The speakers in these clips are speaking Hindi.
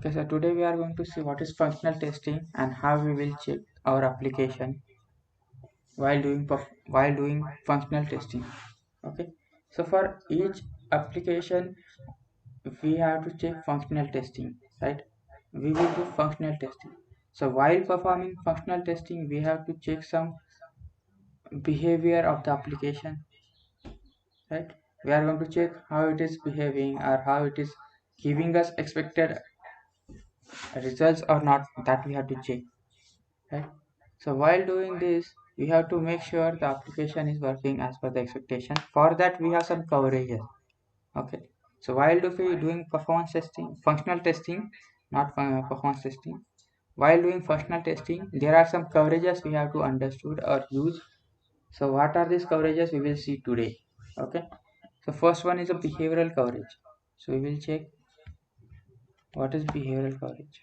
Okay, so today we are going to see what is functional testing and how we will check our application while doing functional testing. Okay, so for each application we have to check functional testing, right? We will do functional testing. So while performing functional testing, we have to check some behavior of the application, right? We are going to check how it is behaving or how it is giving us expected results or not, that we have to check, right? So while doing this, we have to make sure the application is working as per the expectation. For that, we have some coverages. Okay. So while doing performance testing, functional testing, not performance testing. While doing functional testing, there are some coverages we have to understood or use. So what are these coverages we will see today? Okay. So first one is a behavioral coverage. So we will check what is behavioral coverage.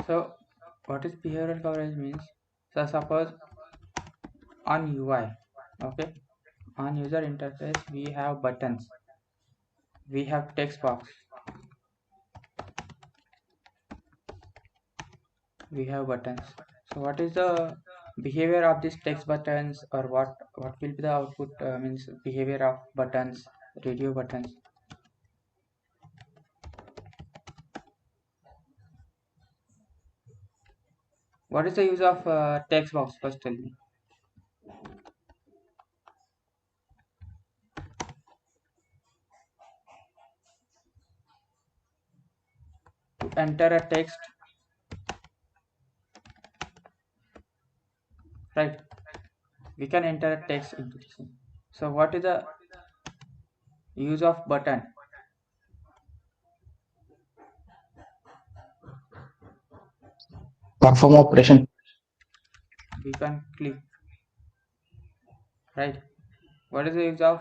So what is behavioral coverage means? So suppose on UI, okay, on user interface we have buttons, we have text box, we have buttons. So what is the behavior of these text buttons, or what will be the output, means behavior of buttons, radio buttons? What is the use of text box? First tell me. To enter a text, right? We can enter a text into this. So what is the use of button? Perform operation. We can click, right? What is the use of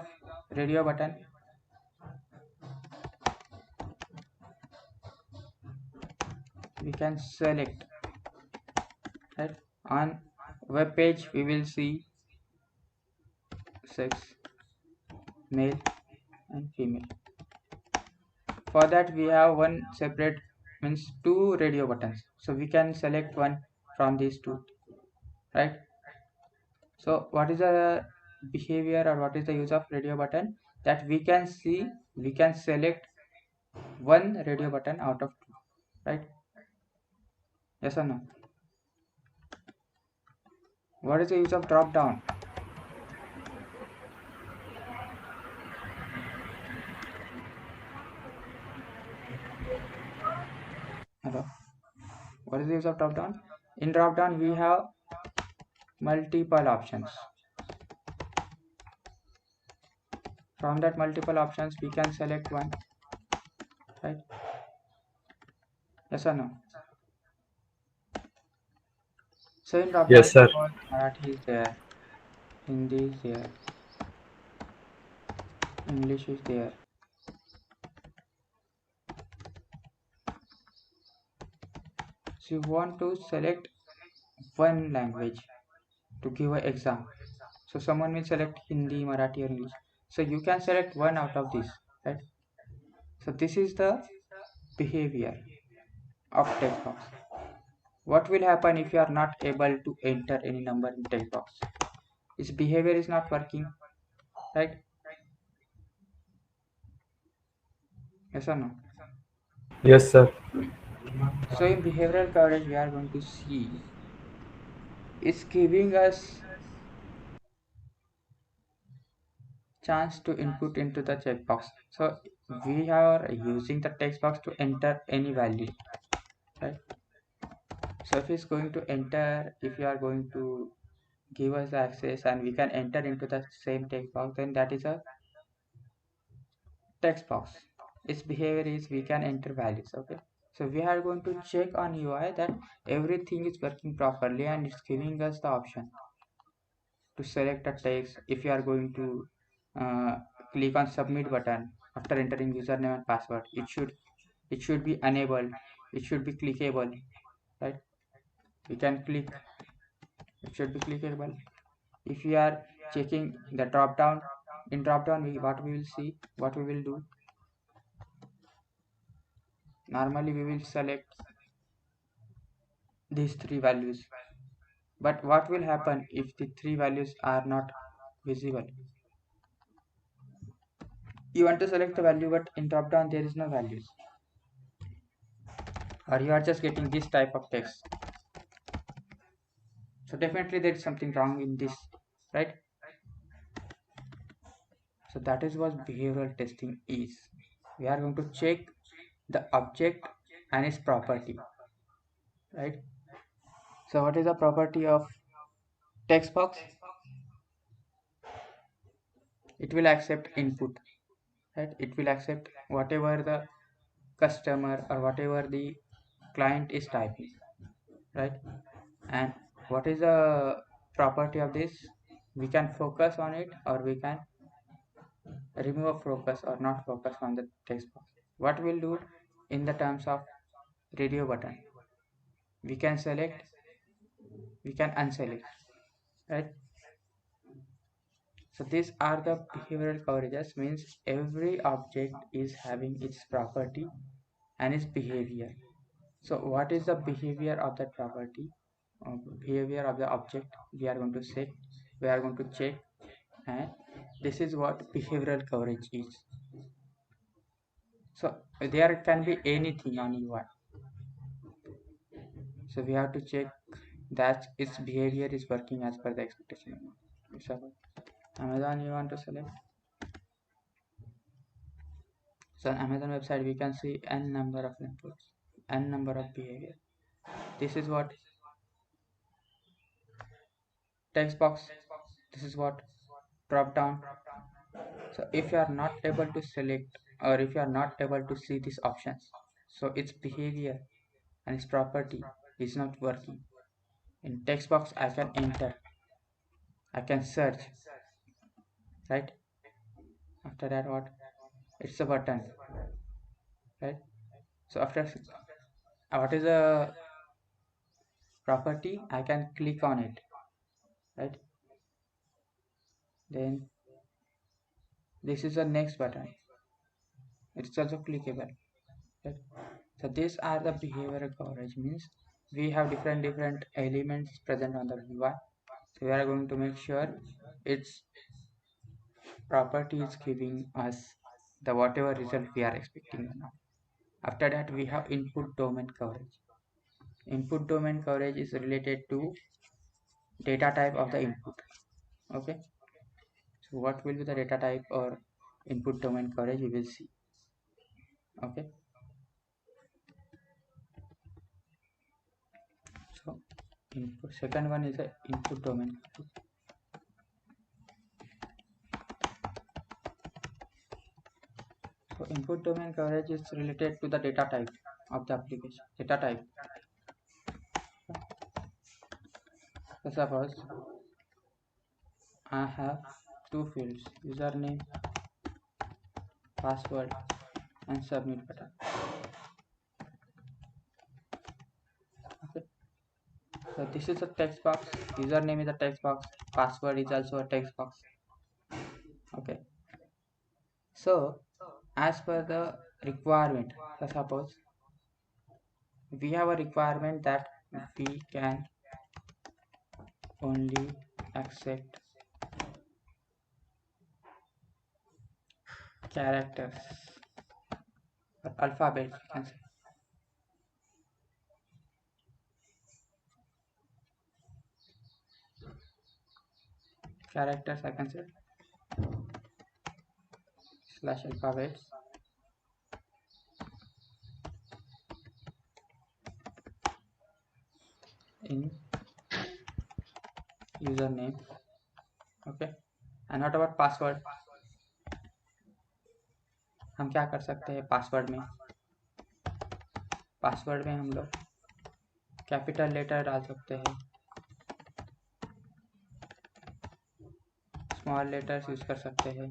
radio button? We can select, right? On web page we will see sex, male and female. For that we have one separate, means two radio buttons, so we can select one from these two, right? So what is the behavior or what is the use of radio button? That we can see, we can select one radio button out of two, right? Yes or no? What is the use of drop down? Hello, what is the use of drop down? In drop down we have multiple options. From that multiple options we can select one, right? Yes or no? So in drop down, Yes, sir. suppose Marathi is there, Hindi is there, English is there. So you want to select one language to give an exam. So someone will select Hindi, Marathi or English. So you can select one out of this, right? So this is the behavior of text box. What will happen if you are not able to enter any number in text box? Its behavior is not working, right? Yes or no? Yes, sir. So in behavioral coverage we are going to see it's giving us chance to input into the checkbox. So we are using the text box to enter any value, right? So if it's going to enter, if you are going to give us the access and we can enter into the same text box, then that is a text box. Its behavior is we can enter values. Okay, so we are going to check on UI that everything is working properly and it's giving us the option. to select a text, if you are going to click on submit button after entering username and password, it should be enabled, it should be clickable, right? We can click, it should be clickable. If you are checking the drop down, in drop down what we will see, what we will do, normally we will select these three values, but what will happen if the three values are not visible? You want to select the value, but in drop down there is no values, or you are just getting this type of text. So definitely there is something wrong in this, right? So that is what behavioral testing is. We are going to check the object and its property, right? So what is the property of text box? It will accept input, right? It will accept whatever the customer or whatever the client is typing, right? And what is the property of this? We can focus on it, or we can remove a focus or not focus on the text box. What we'll do in the terms of radio button, we can select, we can unselect, right? So these are the behavioral coverages, means every object is having its property and its behavior. So what is the behavior of that property, behavior of the object? We are going to check, we are going to check, and this is what behavioral coverage is. So there can be anything on UI, so we have to check that its behavior is working as per the expectation. So Amazon you want to select, so on Amazon website we can see n number of inputs, n number of behavior. This is what text box, this is what drop down. So if you are not able to select, or if you are not able to see these options, so its behavior and its property is not working. In text box I can enter, I can search, right? After that what, it's a button, right? So after what is a property, I can click on it, right? Then this is the next button, it's also clickable, right? So these are the behavioral coverage, means we have different elements present on the UI. So we are going to make sure its property is giving us the whatever result we are expecting now. After that we have input domain coverage. Input domain coverage is related to data type of the input. Okay, so what will be the data type or input domain coverage, we will see. Okay, so input, second one is the input domain coverage. So input domain coverage is related to the data type of the application, data type. So suppose I have two fields, username, password and submit button. Okay, so this is a text box, username is a text box, password is also a text box. Okay, so as per the requirement, so suppose we have a requirement that we can only accept characters or alphabets, you can say. Characters I can say slash alphabets in username. Okay, and what about password? हम क्या कर सकते हैं पासवर्ड में, पासवर्ड में हम लोग कैपिटल लेटर डाल सकते हैं, स्मॉल लेटर्स यूज कर सकते हैं।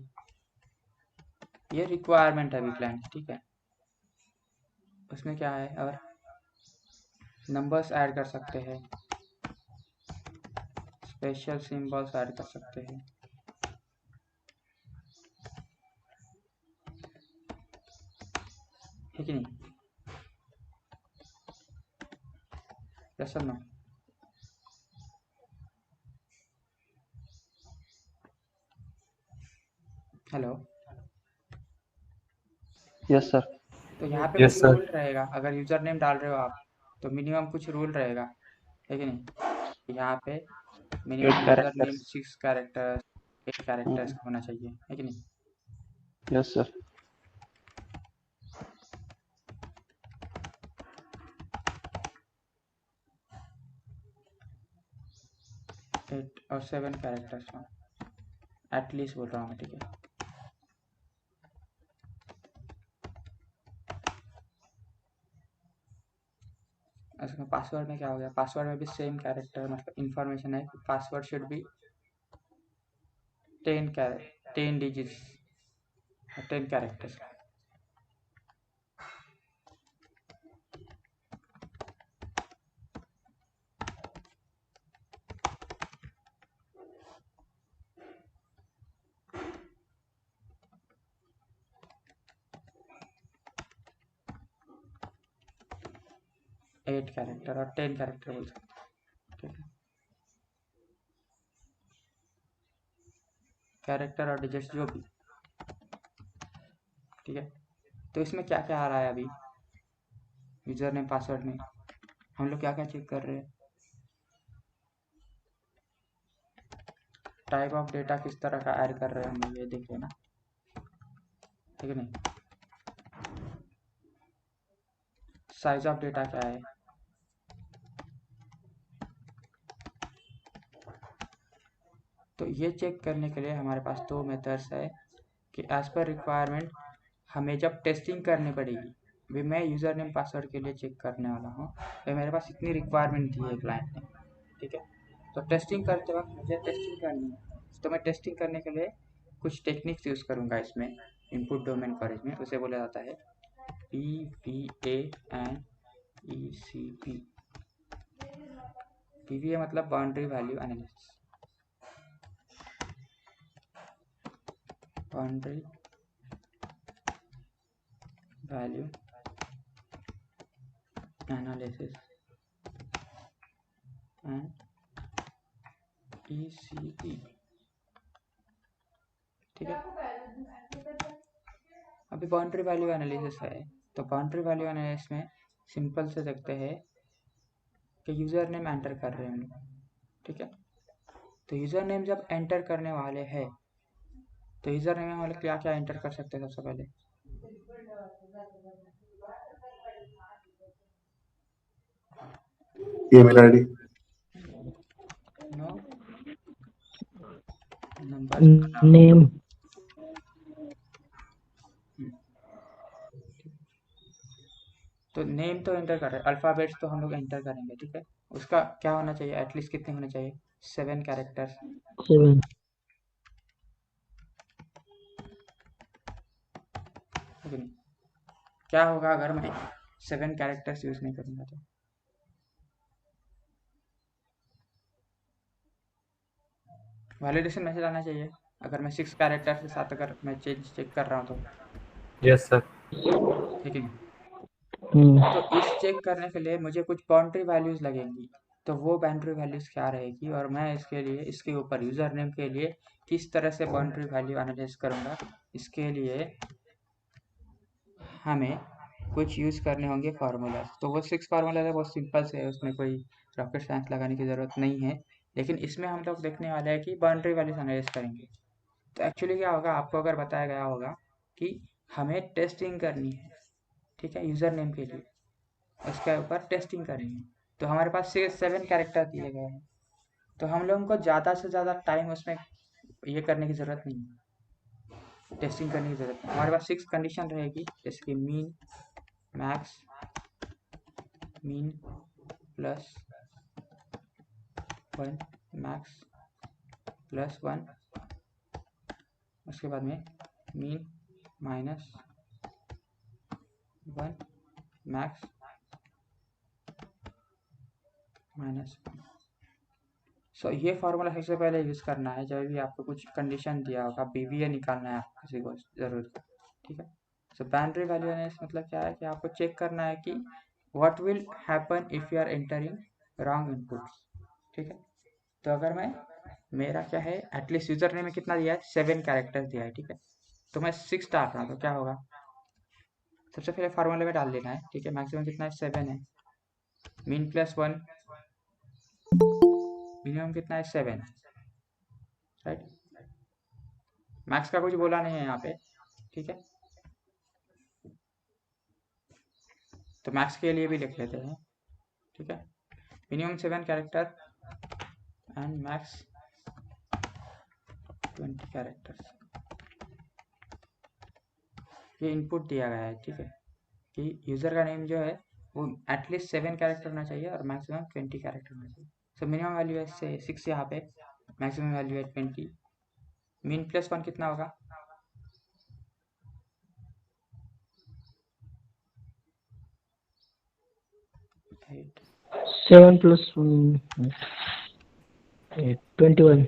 ये रिक्वायरमेंट है अभी क्लाइंट, ठीक है। उसमें क्या है, और नंबर्स ऐड कर सकते हैं, स्पेशल सिंबल्स ऐड कर सकते हैं, है कि नहीं? यस और नो? हेलो। Yes sir. तो यहाँ पे यस कुछ सर। रूल रहेगा, अगर यूजर नेम डाल रहे हो आप तो मिनिमम कुछ रूल रहेगा, है कि नहीं? यहाँ पे minimum 8 user name characters. 6 characters 8 characters का होना चाहिए, है कि नहीं? Yes sir. 8 और 7 कैरेक्टर्स का एटलीस्ट बोल रहा हूँ मैं, ठीक है। उसमें पासवर्ड में क्या हो गया, पासवर्ड में भी सेम कैरेक्टर मतलब इंफॉर्मेशन है, password should be 10 digits, 10 characters. 8 character और 10 कैरेक्टर बोल सकते हैं, ठीक है। कैरेक्टर और डिजिट्स जो भी, ठीक है। तो इसमें क्या क्या आ रहा है अभी यूजर नेम पासवर्ड में, हम लोग क्या क्या चेक कर रहे हैं? टाइप ऑफ डेटा किस तरह का ऐड कर रहे हैं हम लोग, ये देख लेना, ठीक है नहीं? साइज ऑफ डेटा क्या है, तो ये चेक करने के लिए हमारे पास 2 मेथड्स है कि एज पर रिक्वायरमेंट हमें जब टेस्टिंग करनी पड़ेगी, अभी मैं यूज़र नेम पासवर्ड के लिए चेक करने वाला हूँ, तो मेरे पास इतनी रिक्वायरमेंट दी है क्लाइंट ने, ठीक है। तो टेस्टिंग करते वक्त मुझे टेस्टिंग करनी है, तो मैं टेस्टिंग करने के लिए कुछ टेक्निक्स यूज़ करूँगा इसमें, इनपुट डोमेन कवरेज में उसे बोला जाता है PVA एंड ECP। PVA मतलब boundary value analysis, boundary value analysis and ECP, ठीक है। अभी बाउंड्री वैल्यू एनालिसिस है, तो बाउंड्री वैल्यू एनालिसिस में सिंपल से देखते हैं कि यूज़र नेम एंटर कर रहे हैं हम लोग, ठीक है। तो यूज़र नेम जब एंटर करने वाले हैं तो यूज़र नेम में हम लोग क्या क्या एंटर कर सकते हैं? सबसे पहले email ID. No number name. तो नेम तो एंटर कर रहे हैं, अल्फ़ाबेट्स तो हम लोग एंटर करेंगे, ठीक है। उसका क्या होना चाहिए, एटलीस्ट कितने होने चाहिए? 7 कैरेक्टर्स, 7। ठीक है। क्या होगा अगर मैं 7 कैरेक्टर्स यूज़ नहीं करूँगा तो? वैलिडेशन मैसेज आना चाहिए अगर मैं 6 कैरेक्टर्स के साथ अगर मैं चेंज चेक कर रहा हूँ तो, यस सर। ठीक है। तो इस चेक करने के लिए मुझे कुछ बाउंड्री वैल्यूज़ लगेंगी, तो वो बाउंड्री वैल्यूज़ क्या रहेगी, और मैं इसके लिए इसके ऊपर यूज़र नेम के लिए किस तरह से बाउंड्री वैल्यू एनालाइज करूँगा, इसके लिए हमें कुछ यूज़ करने होंगे फार्मूलाज। तो वो 6 फार्मूलाज है, बहुत सिंपल से है, उसमें कोई रॉकेट साइंस लगाने की ज़रूरत नहीं है, लेकिन इसमें हम लोग देखने वाले हैं कि बाउंड्री वैल्यूज एनालाइज करेंगे। तो एक्चुअली क्या होगा, आपको अगर बताया गया होगा कि हमें टेस्टिंग करनी है, ठीक है, यूज़र नेम के लिए उसके ऊपर टेस्टिंग करनी है, तो हमारे पास 7 कैरेक्टर दिए गए हैं, तो हम लोगों को ज़्यादा से ज़्यादा टाइम उसमें ये करने की ज़रूरत नहीं है, टेस्टिंग करने की ज़रूरत नहीं। हमारे पास 6 कंडीशन रहेगी, जैसे कि mean max, mean plus 1, max plus 1, उसके बाद में मीन माइनस 1 मैक्स माइनस 1। सो ये फार्मूला सबसे पहले यूज़ करना है जब भी आपको कुछ कंडीशन दिया होगा, बीवीए निकालना है आपको किसी को ज़रूरत है, ठीक है। सो बाउंड्री वैल्यूनेस मतलब क्या है कि आपको चेक करना है कि what will happen if you are entering wrong inputs, ठीक है। तो अगर मैं मेरा क्या है एटलीस्ट यूजर नेम में कितना दिया है 7 कैरेक्टर्स दिया है, ठीक है। तो मैं 6 डाल रहा हूँ तो क्या होगा, सबसे पहले फार्मूले में डाल देना है, ठीक है। मैक्सिमम कितना है 7 है, मीन प्लस 1, मिनिमम कितना है 7, राइट। मैक्स का कुछ बोला नहीं है यहाँ पे, ठीक है। तो मैक्स के लिए भी लिख लेते हैं, ठीक है। Minimum 7 character and max 20 characters. ये इनपुट दिया गया है, ठीक है, कि यूज़र का नेम जो है वो एटलीस्ट 7 कैरेक्टर होना चाहिए और मैक्सिमम 20 कैरेक्टर होना चाहिए। सो मिनिमम वैल्यू है 6 यहाँ पे, मैक्सिमम वैल्यू है 20, मीन प्लस 1 कितना होगा 8, 7 plus 1 8 21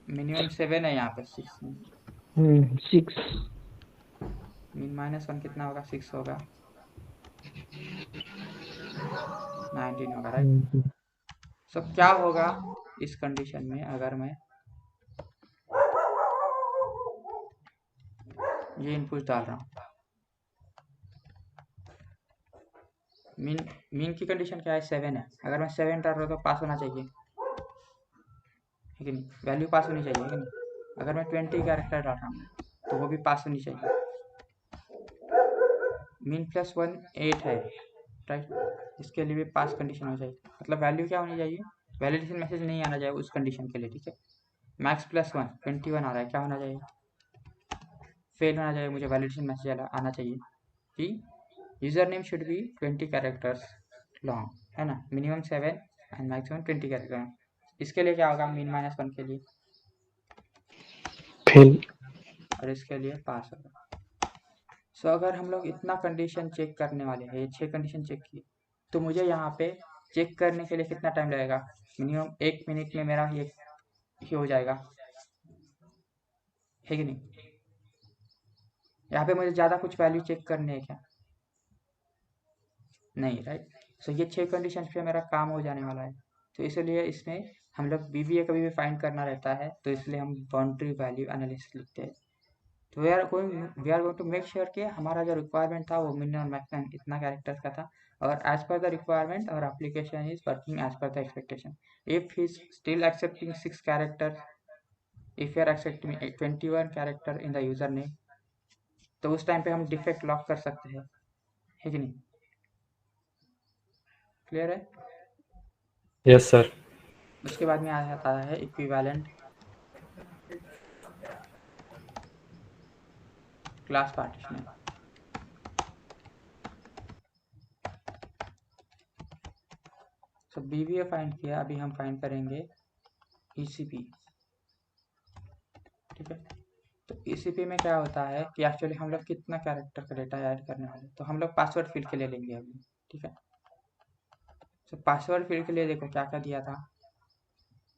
मिनिमम 7 है यहाँ पे 6 में, 6 मीन माइनस 1 कितना होगा 6 होगा 19 होगा, राइट। सो क्या होगा इस कंडीशन में अगर मैं ये इनपुट डाल रहा हूँ, मीन की कंडीशन क्या है 7 है, अगर मैं 7 डाल रहा हूँ तो पास होना चाहिए, है कि नहीं, वैल्यू पास होनी चाहिए, है कि नहीं। अगर मैं 20 कैरेक्टर डाल रहा हूँ तो वो भी पास होनी चाहिए। मीन प्लस 1 8 है, राइट, इसके लिए भी पास कंडीशन हो जाएगी, मतलब वैल्यू क्या होनी चाहिए, वैलिडेशन मैसेज नहीं आना चाहिए उस कंडीशन के लिए, ठीक है। मैक्स प्लस 1 21 आ रहा है, क्या होना चाहिए, फेल होना चाहिए, मुझे वैलिडेशन मैसेज आना चाहिए कि user name should be 20 characters long, है ना, मिनिमम 7 एंड मैक्सिमम 20 कैरेक्टर। इसके लिए क्या होगा मीन माइनस 1 के लिए फेल और इसके लिए पास होगा। सो अगर हम लोग इतना कंडीशन चेक करने वाले हैं, ये 6 कंडीशन चेक किए, तो मुझे यहाँ पे चेक करने के लिए कितना टाइम लगेगा, मिनिमम 1 मिनट में मेरा ये हो जाएगा, है कि नहीं। यहाँ पे मुझे ज़्यादा कुछ वैल्यू चेक करने है क्या, नहीं, राइट। सो ये 6 कंडीशन पे मेरा काम हो जाने वाला है, तो इसलिए इसमें हम लोग बीवीए कभी भी फाइंड करना रहता है, तो इसलिए हम बाउंड्री वैल्यू एनालिसिस लिखते हैं। तो we are going to make sure कि हमारा जो रिक्वायरमेंट था वो मिनिमम मैक्सिमम इतना कैरेक्टर्स का था, और एज पर द रिक्वायरमेंट और application is working as per the expectation. If he still accepting 6 characters, if you are accepting 21 character in the user name, तो उस टाइम पे हम डिफेक्ट लॉक कर सकते हैं, है कि नहीं, क्लियर है। Yes sir. उसके बाद में आ जाता है इक्विवेलेंट क्लास पार्टीशनिंग। सो बीवीए फाइंड किया, अभी हम फाइंड करेंगे ईसीपी, ठीक है। तो ईसीपी में क्या होता है कि एक्चुअली हम लोग कितना कैरेक्टर का डेटा ऐड करने वाले, तो हम लोग पासवर्ड फील्ड के लिए लेंगे अभी, ठीक है। तो पासवर्ड फील्ड के लिए देखो क्या क्या दिया था,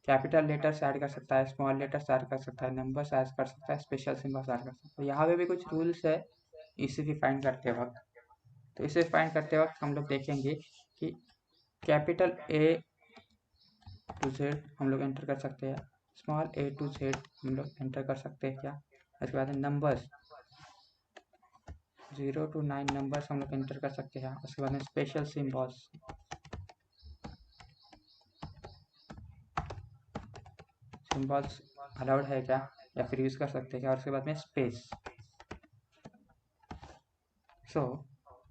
कैपिटल लेटर्स ऐड कर सकता है, स्मॉल लेटर्स ऐड कर सकता है, नंबर्स ऐड कर सकता है, स्पेशल सिंबल्स ऐड कर सकता है। तो यहाँ पे भी कुछ रूल्स है ईसीपी फाइंड करते वक्त। तो इसे फाइंड करते वक्त हम लोग देखेंगे कि कैपिटल ए टू जेड हम लोग एंटर कर सकते हैं, स्मॉल ए टू जेड हम लोग एंटर कर सकते हैं क्या, उसके बाद नंबर्स 0 to 9 नंबर्स हम लोग एंटर कर सकते हैं, उसके बाद में स्पेशल सिम्बॉल्स, सिम्बॉल्स अलाउड है क्या या फिर यूज़ कर सकते हैं क्या, और उसके बाद में स्पेस। सो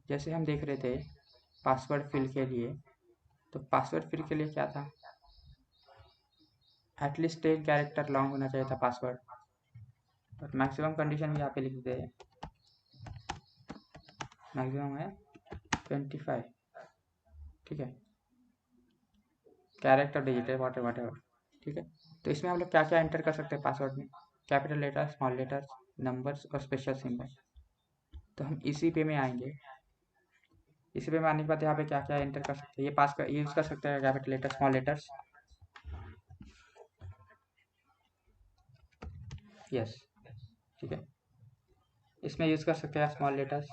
जैसे हम देख रहे थे पासवर्ड फील्ड के लिए, तो पासवर्ड फील्ड के लिए क्या था, एटलीस्ट 10 कैरेक्टर लॉन्ग होना चाहिए था पासवर्ड, बट मैक्सिमम कंडीशन भी यहाँ पे लिख दे, मैक्सिमम है 25, ठीक है, कैरेक्टर डिजिट है वाट एवर, ठीक है। तो इसमें हम लोग क्या क्या एंटर कर सकते हैं पासवर्ड में, capital letter, small letters, numbers और स्पेशल सिंबल। तो हम इसी पे में आएंगे। इसी पे में आने के बाद यहाँ पे क्या क्या एंटर कर सकते हैं, ये यूज़ कर सकते हैं capital letter, small letters, yes, ठीक है। इसमें यूज़ कर सकते हैं स्मॉल लेटर्स,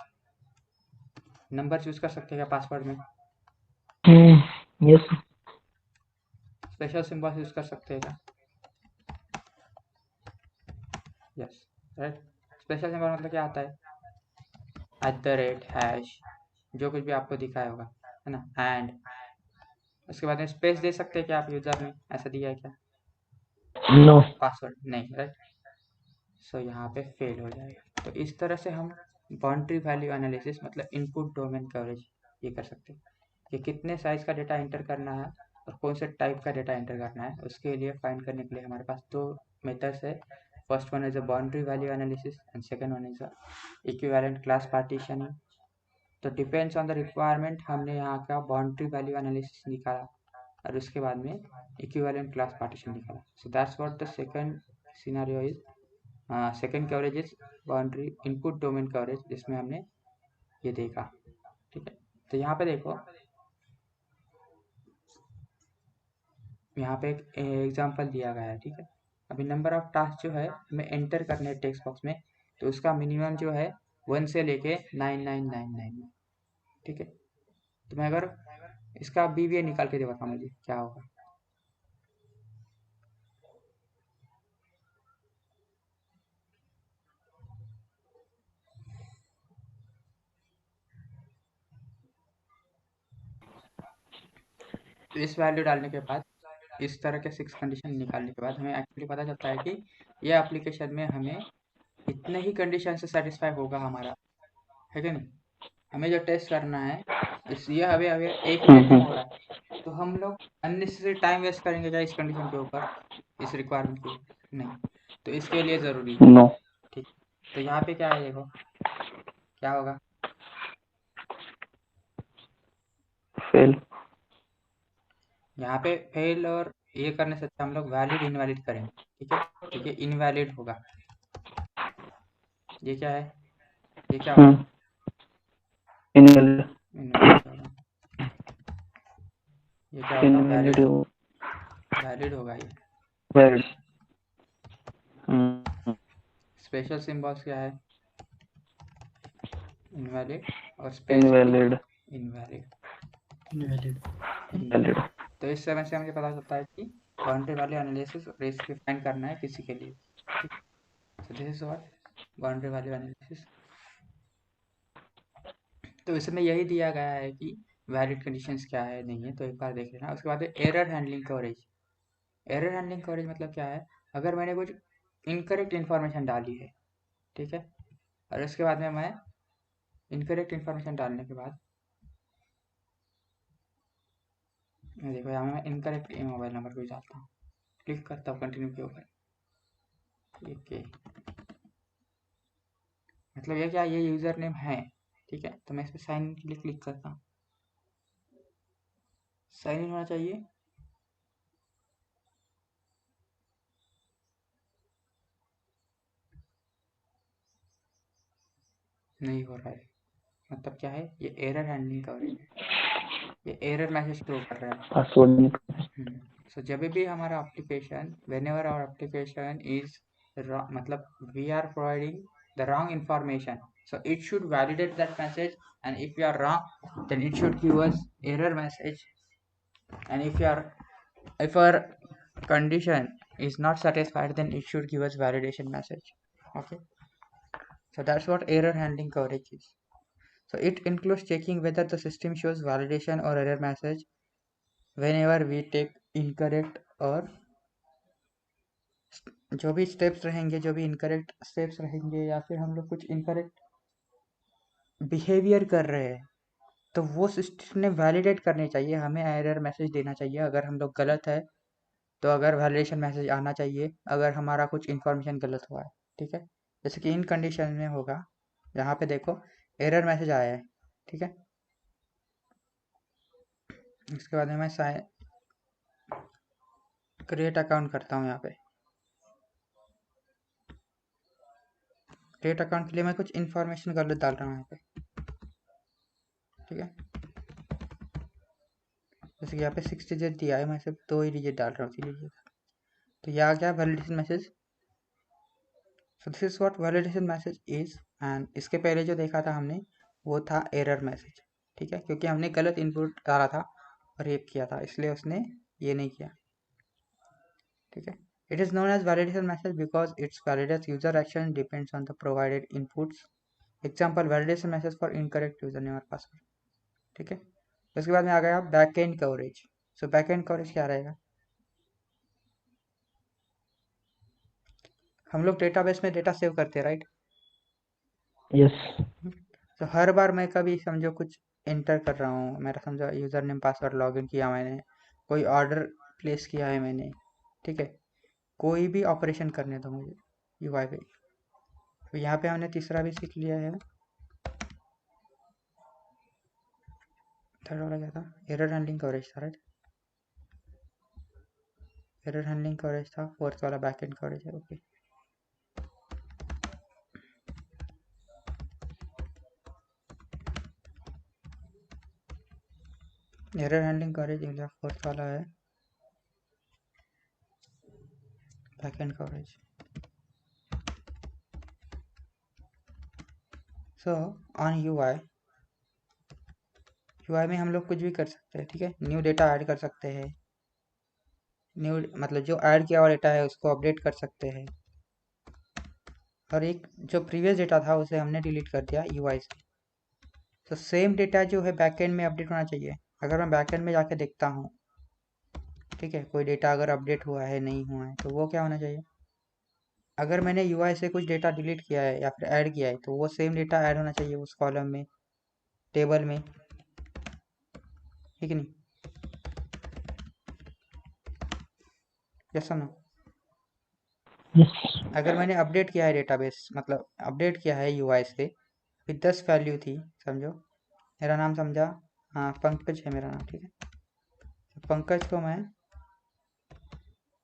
नंबर्स यूज़ कर सकते हैं क्या पासवर्ड में, यस। स्पेशल सिंबल्स यूज़ कर सकते हैं क्या, यस, राइट। स्पेशल सिंबल मतलब क्या आता है, @ जो कुछ भी आपको दिखाया होगा, है ना, एंड उसके बाद में स्पेस दे सकते हैं क्या आप यूज़र में, ऐसा दिया है क्या, नो। पासवर्ड नहीं, राइट। सो यहाँ पे फेल हो जाएगा। तो इस तरह से हम बाउंड्री वैल्यू एनालिसिस मतलब इनपुट डोमेन कवरेज ये कर सकते हैं कि कितने साइज का डेटा एंटर करना है और कौन से टाइप का डेटा एंटर करना है। उसके लिए फाइंड करने के लिए हमारे पास दो मेथड्स है। First one is a boundary value analysis and second one is a equivalent class partitioning. तो डिपेंड्स ऑन द रिक्वायरमेंट हमने यहाँ का बाउंड्री वैल्यू एनालिसिस निकाला और उसके बाद में इक्विवेलेंट क्लास पार्टीशन निकाला। So that's what the second scenario is. Second coverage is boundary input domain coverage, जिसमें हमने ये देखा, ठीक है। तो यहाँ पे देखो, यहाँ पे एक एग्जांपल दिया गया है, ठीक है। अभी नंबर ऑफ टास्क जो है हमें एंटर करने हैं टेक्स्ट बॉक्स में, तो उसका मिनिमम जो है 1 से लेके 9999 में, ठीक है। तो मैं अगर इसका BVA निकाल के देखा मुझे क्या होगा, तो इस वैल्यू डालने के बाद, इस तरह के 6 कंडीशन निकालने के बाद हमें एक्चुअली पता चलता है कि ये एप्लीकेशन में हमें इतने ही कंडीशन से सेटिस्फाई होगा हमारा, है कि नहीं। हमें जो टेस्ट करना है ये अभी अभी 1 मिनट में हो रहा है, तो हम लोग अननेसेसरी टाइम वेस्ट करेंगे क्या इस कंडीशन के ऊपर, इस रिक्वायरमेंट के ऊपर, नहीं। तो इसके लिए ज़रूरी है, नो। ठीक। तो यहाँ पे क्या है, देखो क्या होगा, फेल। यहाँ पे फेल, और ये करने से अच्छा हम लोग वैलिड इनवैलिड करेंगे, ठीक है। तो ये इनवैलिड होगा, ये क्या है, ये क्या होगा, इनवैलिड। इनवैलिड होगा, ये क्या होगा, इनवैलिड। वैलिड, वैलिड होगा ये। वैलिड। स्पेशल सिंबल्स क्या है, इनवैलिड, और स्पेस भी इनवैलिड। Invalid, Invalid. वैलिड। तो इस समय से मुझे पता चलता है कि बाउंड्री वैल्यू एनालिसिस और इसकी फाइंड करना है किसी के लिए, ठीक। So this is what boundary value analysis. तो इसमें यही दिया गया है कि वैलिड कंडीशंस क्या है, नहीं है, तो एक बार देख लेना। उसके बाद error handling coverage. Error handling coverage मतलब क्या है, अगर मैंने कुछ इनकरेक्ट इन्फॉर्मेशन डाली है, ठीक है, और उसके बाद में मैं इनकरेक्ट इन्फॉर्मेशन डालने के बाद देखो यहाँ मैं इनकरेक्ट मोबाइल नंबर को डालता हूँ, क्लिक करता हूँ कंटिन्यू के ऊपर, ठीक है, मतलब ये क्या, ये यूज़र नेम है, ठीक है। तो मैं इस पर साइन इन के लिए क्लिक करता हूँ, साइन इन होना चाहिए, नहीं हो रहा है, मतलब क्या है, ये एरर हैंडलिंग कवरेज है, ये एरर मैसेज थ्रो कर रहा है। पासवर्ड। सो जब भी हमारा application, whenever our application is मतलब we are providing the wrong information, so it should validate that message, and if you are wrong then it should give us error message, and if our condition is not satisfied then it should give us validation message, okay. So that's what error handling coverage is. So it includes checking whether the system shows validation or error message whenever we take incorrect, और जो भी स्टेप्स रहेंगे, जो भी इनकरेक्ट स्टेप्स रहेंगे, या फिर हम लोग कुछ इनकरेक्ट बिहेवियर कर रहे हैं, तो वो सिस्टम ने वैलिडेट करने चाहिए, हमें एरर मैसेज देना चाहिए अगर हम लोग गलत है, तो अगर वैलिडेशन मैसेज आना चाहिए अगर हमारा कुछ इन्फॉर्मेशन गलत हुआ है, ठीक है। जैसे कि इन कंडीशन में होगा, यहाँ पे देखो एरर मैसेज आया है, ठीक है। उसके बाद में मैं क्रिएट अकाउंट करता हूँ। यहाँ पे क्रिएट अकाउंट के लिए मैं कुछ इन्फॉर्मेशन गलत डाल रहा हूँ यहाँ पे, ठीक है। जैसे कि यहाँ पे 6 डिजिट दिया है, मैं सिर्फ 2 ही डिजिट डाल रहा हूँ, 3 डिजिट। तो यह आ गया validation message. So this is what validation message is. And इसके पहले जो देखा था हमने वो था एरर मैसेज, ठीक है, क्योंकि हमने गलत इनपुट डाला था और ये किया था, इसलिए उसने ये नहीं किया, ठीक है। It is known as validation message because its validates user action depends on the provided inputs. Example, validation message for incorrect username और password, ठीक है। उसके बाद में आ गया बैकएंड कवरेज। सो बैकएंड कवरेज क्या रहेगा? हम लोग डेटाबेस में डेटा सेव करते हैं, राइट? Yes. तो हर बार मैं कभी समझो कुछ एंटर कर रहा हूँ, मेरा समझो यूज़र नेम पासवर्ड लॉगिन किया मैंने, कोई ऑर्डर प्लेस किया है मैंने, ठीक है, कोई भी ऑपरेशन करने दो मुझे यूआई पे। तो यहाँ पे हमने तीसरा भी सीख लिया है। थर्ड वाला क्या था? एरर हैंडलिंग कवरेज था, राइट? एरर हैंडलिंग कवरेज था। फोर्थ वाला बैकएंड कवरेज है, okay. Error handling coverage India fourth वाला है, backend coverage. So on UI में हम लोग कुछ भी कर सकते हैं, ठीक है। न्यू डेटा ऐड कर सकते हैं, न्यू मतलब जो ऐड किया हुआ डेटा है उसको अपडेट कर सकते हैं, और एक जो प्रीवियस डेटा था उसे हमने डिलीट कर दिया यूआई से। तो सेम डेटा जो है बैकएंड में अपडेट होना चाहिए। अगर मैं बैकएंड में जाके देखता हूँ, ठीक है, कोई डेटा अगर अपडेट हुआ है नहीं हुआ है, तो वो क्या होना चाहिए? अगर मैंने यूआई से कुछ डेटा डिलीट किया है या फिर ऐड किया है तो वो सेम डेटा ऐड होना चाहिए उस कॉलम में, टेबल में, ठीक नहीं? Yes no? Yes. अगर मैंने अपडेट किया है डेटाबेस, मतलब अपडेट किया है यूआई से, फिर 10 वैल्यू थी, समझो मेरा नाम समझा, हाँ पंकज है मेरा नाम, ठीक है। तो पंकज को मैं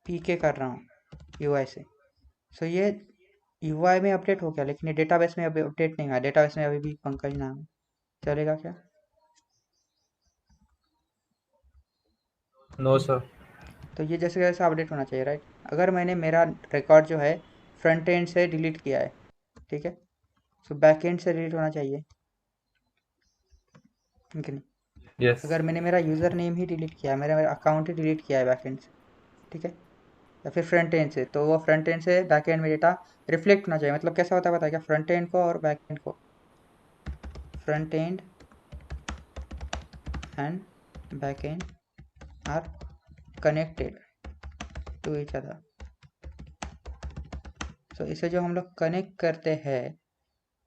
पीके कर रहा हूँ यूआई से। सो ये यूआई में अपडेट हो गया, लेकिन ये डेटाबेस में अभी अपडेट नहीं हुआ। डेटाबेस में अभी भी पंकज नाम है, चलेगा क्या? No sir. तो ये जैसे जैसे अपडेट होना चाहिए, राइट? अगर मैंने मेरा रिकॉर्ड जो है फ्रंट एंड से डिलीट किया है, ठीक है, सो बैक एंड से डिलीट होना चाहिए, ठीक है। यस। अगर मैंने मेरा यूज़र नेम ही डिलीट किया है, मेरा अकाउंट ही डिलीट किया है बैक एंड से, ठीक है, या फिर फ्रंट एंड से, तो वो फ्रंट एंड से बैक एंड में डेटा रिफ्लेक्ट होना चाहिए। मतलब कैसा होता है पता है क्या? फ्रंट एंड को और बैक एंड को, front end and back end are connected to each other. तो इसे जो हम लोग कनेक्ट करते हैं,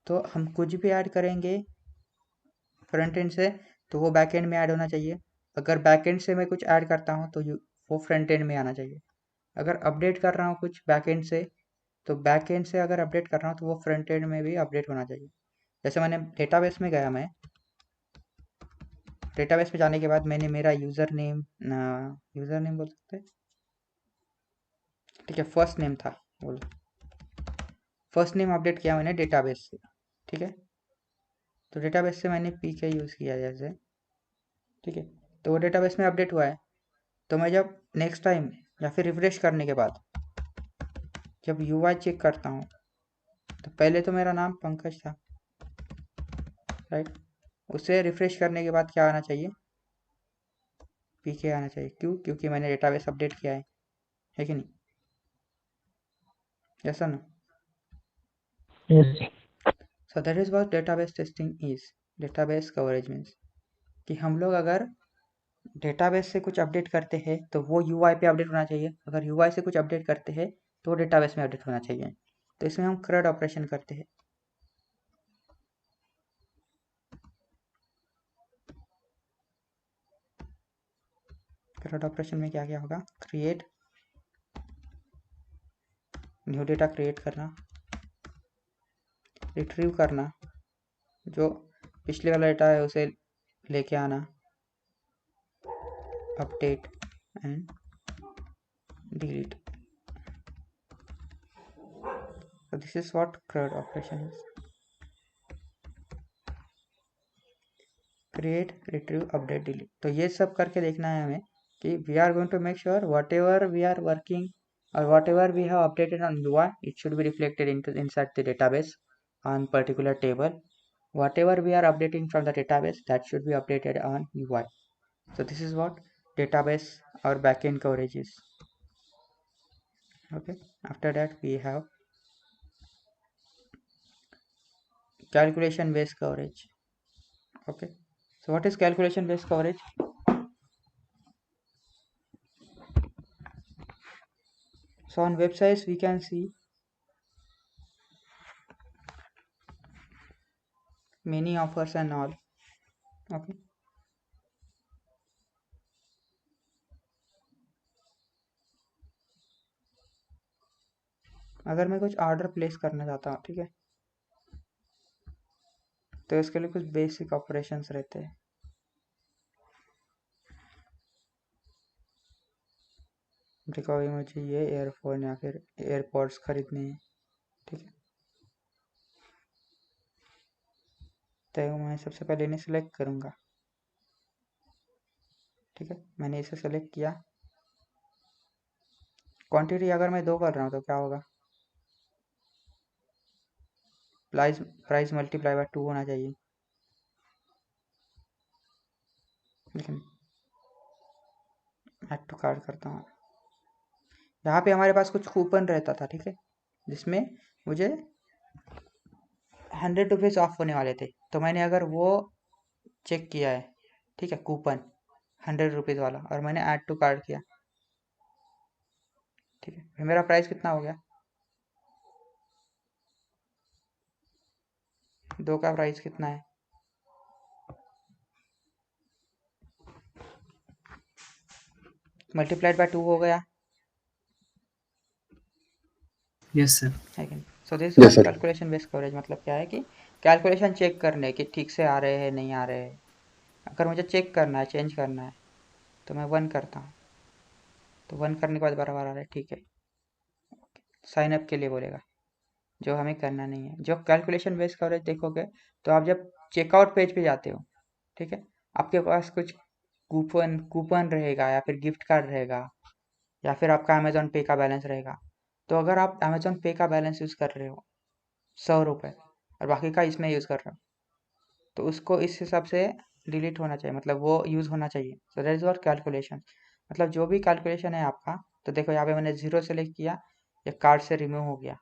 तो हम कुछ भी ऐड करेंगे फ्रंट एंड से तो वो बैक एंड में ऐड होना चाहिए। अगर बैक एंड से मैं कुछ ऐड करता हूँ तो वो फ्रंट एंड में आना चाहिए। अगर अपडेट कर रहा हूँ कुछ बैक एंड से, तो बैक एंड से अगर अपडेट कर रहा हूँ तो वो फ्रंट एंड में भी अपडेट होना चाहिए। जैसे मैंने डेटाबेस में गया, मैं डेटाबेस में जाने के बाद मैंने मेरा यूज़र नेम बोल सकते हैं, ठीक है, फर्स्ट नेम था, बोलो फर्स्ट नेम अपडेट किया मैंने डेटाबेस से, ठीक है। तो डेटाबेस से मैंने पीके यूज़ किया जैसे, ठीक है, तो वो डेटाबेस में अपडेट हुआ है। तो मैं जब नेक्स्ट टाइम या फिर रिफ्रेश करने के बाद जब यूआई चेक करता हूँ, तो पहले तो मेरा नाम पंकज था, राइट? उसे रिफ्रेश करने के बाद क्या आना चाहिए? पीके आना चाहिए। क्यों? क्योंकि मैंने डेटाबेस अपडेट किया है कि नहीं? यस और no? Yes. So that is what database testing is. Database coverage means कि हम लोग अगर डेटाबेस से कुछ अपडेट करते हैं तो वो यूआई पे अपडेट होना चाहिए। अगर यूआई से कुछ अपडेट करते हैं तो डेटाबेस में अपडेट होना चाहिए। तो इसमें हम CRUD ऑपरेशन करते हैं। CRUD ऑपरेशन में क्या क्या होगा? क्रिएट, न्यू डेटा क्रिएट करना, रिट्रीव करना, जो पिछले वाला डेटा है उसे लेके आना, update and delete. So this is what CRUD operation is. Create, retrieve, update, delete. तो ये सब करके देखना है हमें कि we are going to make sure whatever we are working or whatever we have updated on UI, it should be reflected inside the database on particular table. Whatever we are updating from the database, that should be updated on UI. So this is what database or backend coverage is. Okay, after that we have calculation based coverage. Okay, so what is calculation based coverage? So on websites we can see many offers and all. Okay, अगर मैं कुछ ऑर्डर प्लेस करना चाहता हूँ, ठीक है, तो इसके लिए कुछ बेसिक ऑपरेशंस रहते हैं. देखो अभी मुझे ये एयरफोन या फिर एयरपॉड्स खरीदने हैं, ठीक है, तो मैं सबसे पहले इन्हें सेलेक्ट करूँगा. ठीक है, मैंने इसे सेलेक्ट किया. क्वांटिटी अगर मैं 2 कर रहा हूँ तो क्या होगा? प्राइस मल्टीप्लाई बाय 2 होना चाहिए. लेकिन ऐड टू कार्ट करता हूँ. यहाँ पे हमारे पास कुछ कूपन रहता था, ठीक है, जिसमें मुझे 100 रुपीज़ ऑफ होने वाले थे. तो मैंने अगर वो चेक किया है, ठीक है, कूपन 100 रुपीज़ वाला, और मैंने ऐड टू कार्ट किया, ठीक है, फिर मेरा प्राइस कितना हो गया? 2 का प्राइस कितना है? मल्टीप्लाइड बाय 2 हो गया. Yes, sir. है कि नहीं? So this Yes, sir. Calculation based coverage मतलब क्या है कि कैलकुलेशन चेक करने कि ठीक से आ रहे हैं नहीं आ रहे हैं. अगर मुझे चेक करना है, चेंज करना है, तो मैं 1 करता हूँ. तो 1 करने के बाद बराबर आ रहा है, ठीक है. साइन अप के लिए बोलेगा, जो हमें करना नहीं है. जो कैलकुलेशन बेस्ड कवरेज देखोगे तो आप जब चेकआउट पेज पे जाते हो, ठीक है, आपके पास कुछ कूपन रहेगा या फिर गिफ्ट कार्ड रहेगा या फिर आपका अमेजोन पे का बैलेंस रहेगा. तो अगर आप अमेजोन पे का बैलेंस यूज़ कर रहे हो 100 रुपये और बाकी का इसमें यूज़ कर रहे हो, तो उसको इस हिसाब से डिलीट होना चाहिए, मतलब वो यूज़ होना चाहिए. सो दैट इज़ व्हाट कैलकुलेशन. मतलब जो भी कैलकुलेशन है आपका, तो देखो यहाँ पे मैंने 0 सेलेक्ट किया, ये कार्ड से रिमूव हो गया,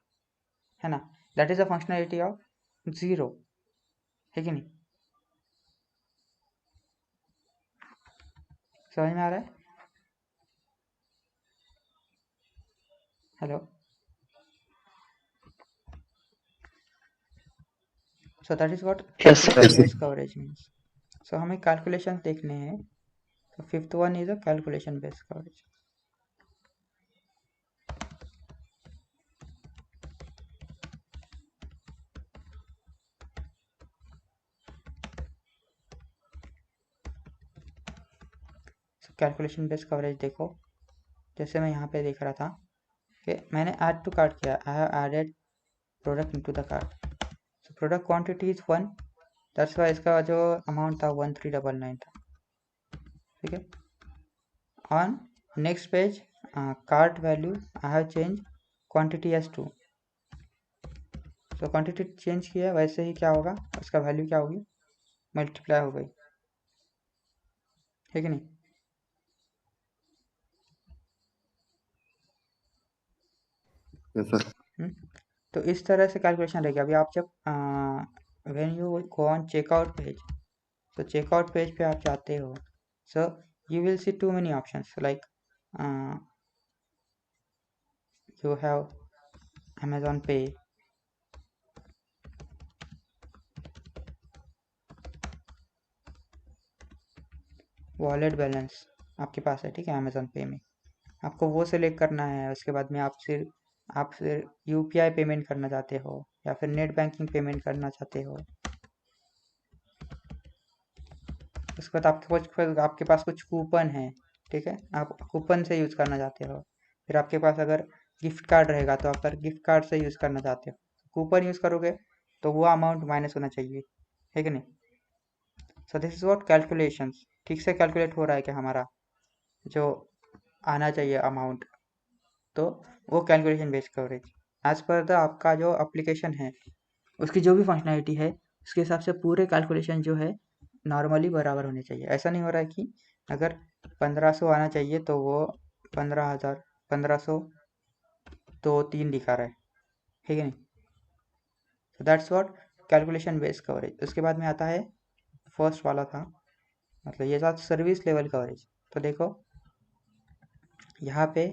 है ना. That is a functionality of 0, है कि नहीं? समझ में आ रहा है? Hello. So that is what Yes, sir. Calculation based coverage means. So हमें कैलकुलेशन देखने हैं. So fifth one is a calculation based coverage. So calculation based coverage देखो, जैसे मैं यहाँ पे देख रहा था कि मैंने add to cart किया. I have added product into the cart. So product quantity is 1. That's why इसका जो amount था 1399 था, ठीक है. On next page, cart value I have changed quantity as 2. So quantity change किया, वैसे ही क्या होगा, उसका वैल्यू क्या होगी, मल्टीप्लाई हो गई, है कि नहीं? Yes, sir. तो इस तरह से कैलकुलेशन रहेगी. अभी आप जब when you go on checkout page, तो चेकआउट पेज पे आप जाते हो, so you will see too many options like you have Amazon pay, wallet balance आपके पास है, ठीक है, अमेजॉन पे में आपको वो सेलेक्ट करना है. उसके बाद में आप सिर्फ यूपीआई पेमेंट करना चाहते हो या फिर नेट बैंकिंग पेमेंट करना चाहते हो. उसके बाद आपके पास कुछ कूपन है, ठीक है, आप कूपन से यूज़ करना चाहते हो, फिर आपके पास अगर गिफ्ट कार्ड रहेगा तो अगर गिफ्ट कार्ड से यूज़ करना चाहते हो, कूपन यूज़ करोगे तो वो अमाउंट माइनस होना चाहिए, है कि नहीं। So this is what calculations, ठीक से कैलकुलेट हो रहा है कि हमारा जो आना चाहिए अमाउंट, तो वो calculation based coverage as per the आपका जो एप्लीकेशन है उसकी जो भी फंक्शनैलिटी है उसके हिसाब से पूरे कैलकुलेशन जो है नॉर्मली बराबर होने चाहिए। ऐसा नहीं हो रहा है कि अगर 1500 आना चाहिए तो वो 15,000 1500 तो 3 दिखा रहा है कि नहीं। So that's what calculation based coverage. उसके बाद में आता है फर्स्ट वाला था, मतलब ये था सर्विस लेवल कवरेज। तो देखो यहाँ पे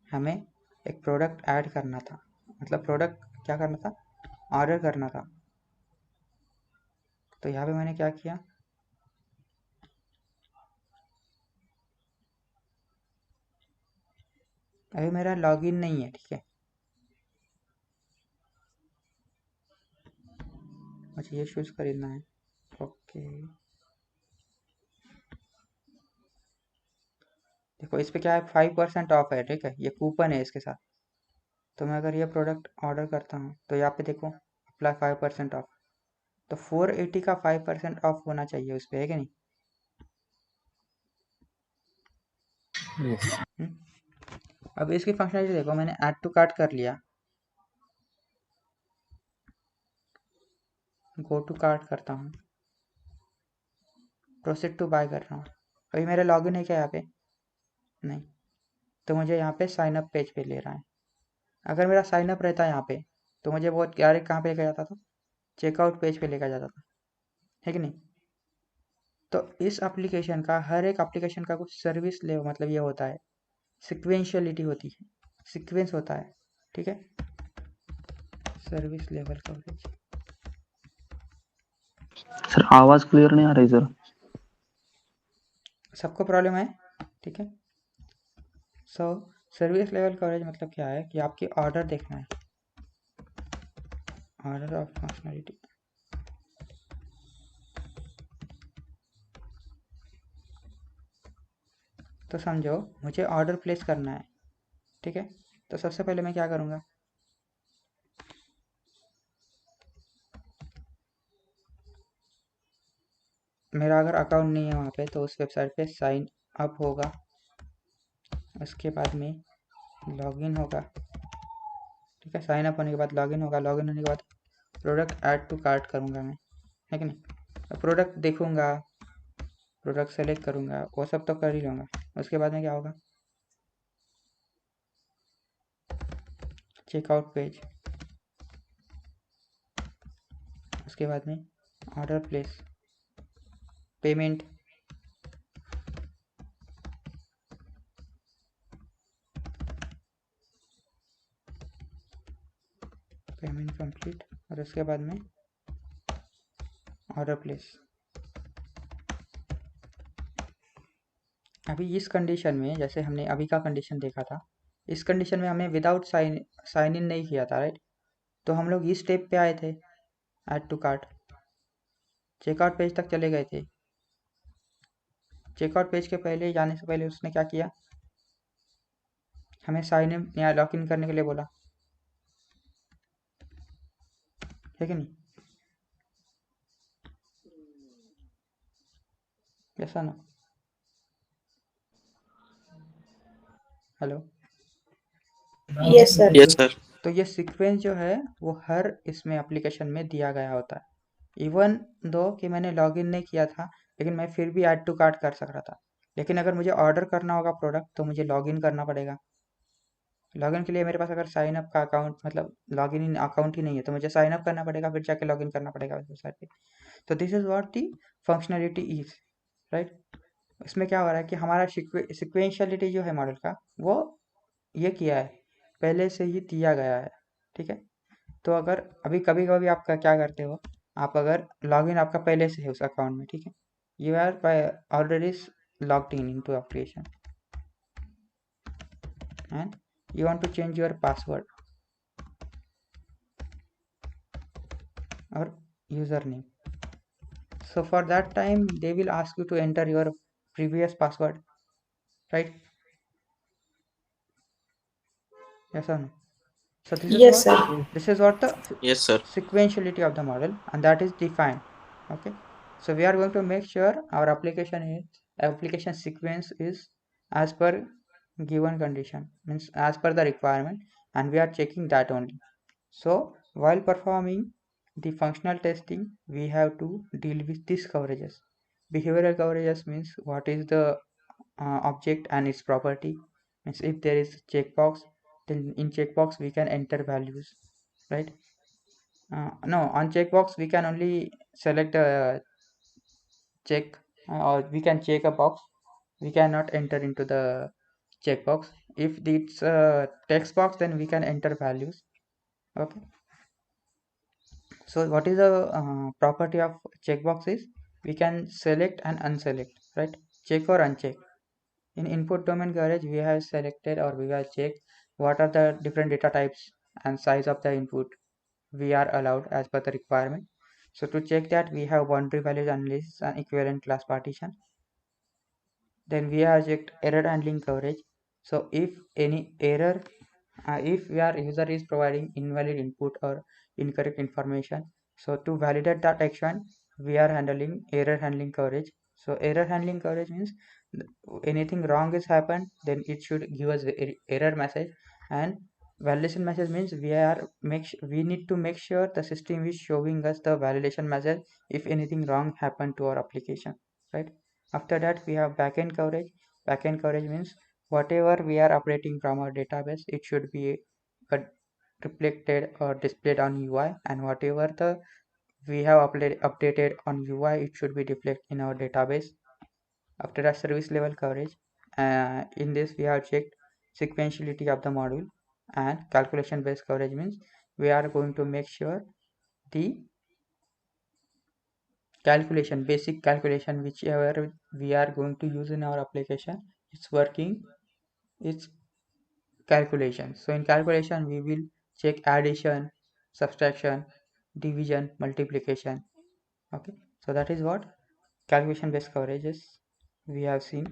हमें एक प्रोडक्ट ऐड करना था, मतलब प्रोडक्ट क्या करना था, ऑर्डर करना था। तो यहाँ पे मैंने क्या किया, अभी मेरा लॉगिन नहीं है, ठीक है, मुझे ये शूज़ खरीदना है। ओके देखो इस पे क्या है, 5% ऑफ है, ठीक है, ये कूपन है इसके साथ। तो मैं अगर ये प्रोडक्ट ऑर्डर करता हूँ तो यहाँ पे देखो अप्लाई 5% ऑफ, तो 480 का 5% ऑफ होना चाहिए उस पर, है कि नहीं। Yes. अब इसकी फंक्शनलिटी देखो, मैंने ऐड टू कार्ट कर लिया, गो टू कार्ट करता हूँ, प्रोसीड टू बाय कर रहा हूँ। अभी मेरा लॉगिन है क्या यहाँ पे, नहीं, तो मुझे यहाँ पे साइन अप पेज पे ले रहा है। अगर मेरा साइन अप रहता है यहाँ पे तो मुझे वो डायरेक्ट कहाँ पे लेकर जाता था, चेकआउट पेज पे लेकर जाता था, है कि नहीं। तो इस एप्लीकेशन का, हर एक एप्लीकेशन का कुछ सर्विस लेवल मतलब ये होता है, सिक्वेंशियलिटी होती है, सीक्वेंस होता है, ठीक है। सर्विस लेवल कवरेज, सर आवाज क्लियर नहीं आ रही सर। सबको प्रॉब्लम है, ठीक है। सो सर्विस लेवल कवरेज मतलब क्या है कि आपकी ऑर्डर देखना है, ऑर्डर ऑफ फंक्शनलिटी। तो समझो मुझे ऑर्डर प्लेस करना है, ठीक है। तो सबसे पहले मैं क्या करूँगा, मेरा अगर अकाउंट नहीं है वहाँ पे तो उस वेबसाइट पे साइन अप होगा, उसके बाद में लॉगिन होगा, ठीक है। साइन अप होने के बाद लॉगिन होगा, लॉगिन होने के बाद प्रोडक्ट ऐड टू कार्ट करूँगा मैं, है कि नहीं। प्रोडक्ट देखूँगा, प्रोडक्ट सेलेक्ट करूँगा, वो सब तो कर ही लूँगा। उसके बाद में क्या होगा, चेकआउट पेज, उसके बाद में order place, payment, payment complete, और उसके बाद में ऑर्डर प्लेस। अभी इस कंडीशन में, जैसे हमने अभी का कंडीशन देखा था, इस कंडीशन में हमने विदाउट साइन इन नहीं किया था, राइट। तो हम लोग इस स्टेप पे आए थे, add to cart, checkout page तक चले गए थे। चेकआउट पेज के पहले जाने से पहले उसने क्या किया, हमें साइन इन या लॉग इन करने के लिए बोला, है कि नहीं। ऐसा ना, hello, yes sir. Yes, sir. तो ये सीक्वेंस जो है वो हर इसमें एप्लीकेशन में दिया गया होता है। इवन दो कि मैंने लॉगिन नहीं किया था लेकिन मैं फिर भी ऐड टू कार्ट कर सक रहा था, लेकिन अगर मुझे ऑर्डर करना होगा प्रोडक्ट तो मुझे लॉगिन करना पड़ेगा। लॉगिन के लिए मेरे पास अगर साइन अप का अकाउंट मतलब लॉगिन इन अकाउंट ही नहीं है तो मुझे साइन अप करना पड़ेगा, फिर जाके लॉगिन करना पड़ेगा वेबसाइट पे। तो this is what the functionality is, right. इसमें क्या हो रहा है कि हमारा सिक्वेंशियलिटी जो है मॉडल का वो ये किया है, पहले से ही दिया गया है, ठीक है। तो अगर अभी कभी कभी आप क्या करते हो, आप अगर लॉगिन आपका पहले से है उस अकाउंट में, ठीक है, you are already logged in to application and you want to change your password or username. So for that time they will ask you to enter your previous password, right. Yes or no? So this is Yes, what sir. this is what the Yes, sir. sequentiality of the model, and that is defined. Okay, so we are going to make sure our application sequence is as per given condition, means as per the requirement, and we are checking that only. So while performing the functional testing, we have to deal with these coverages. Behavioral coverages means what is the object and its property. Means if there is checkbox, then in checkbox we can enter values, right? No, on checkbox we can only select a check, or we can check a box. We cannot enter into the checkbox. If it's a text box, then we can enter values. Okay. So what is the property of checkbox is we can select and unselect, right? Check or uncheck. In input domain coverage, we have selected or we have checked what are the different data types and size of the input we are allowed as per the requirement. So to check that, we have boundary values analysis and equivalent class partition. Then we have checked error handling coverage. So if any error, if your user is providing invalid input or incorrect information, so to validate that action, we are handling error handling coverage. So error handling coverage means anything wrong has happened, then it should give us error message, and validation message means we need to make sure the system is showing us the validation message if anything wrong happened to our application, right? After that, we have backend coverage. Backend coverage means whatever we are operating from our database, it should be uh, reflected or displayed on UI, and whatever the we have updated on UI, it should be reflected in our database. After that, service level coverage. In this, we have checked sequentiality of the module, and calculation based coverage means we are going to make sure the basic calculation, whichever we are going to use in our application, it's working, it's calculation. So in calculation, we will check addition, subtraction, division, multiplication. Okay, so that is what calculation based coverages we have seen.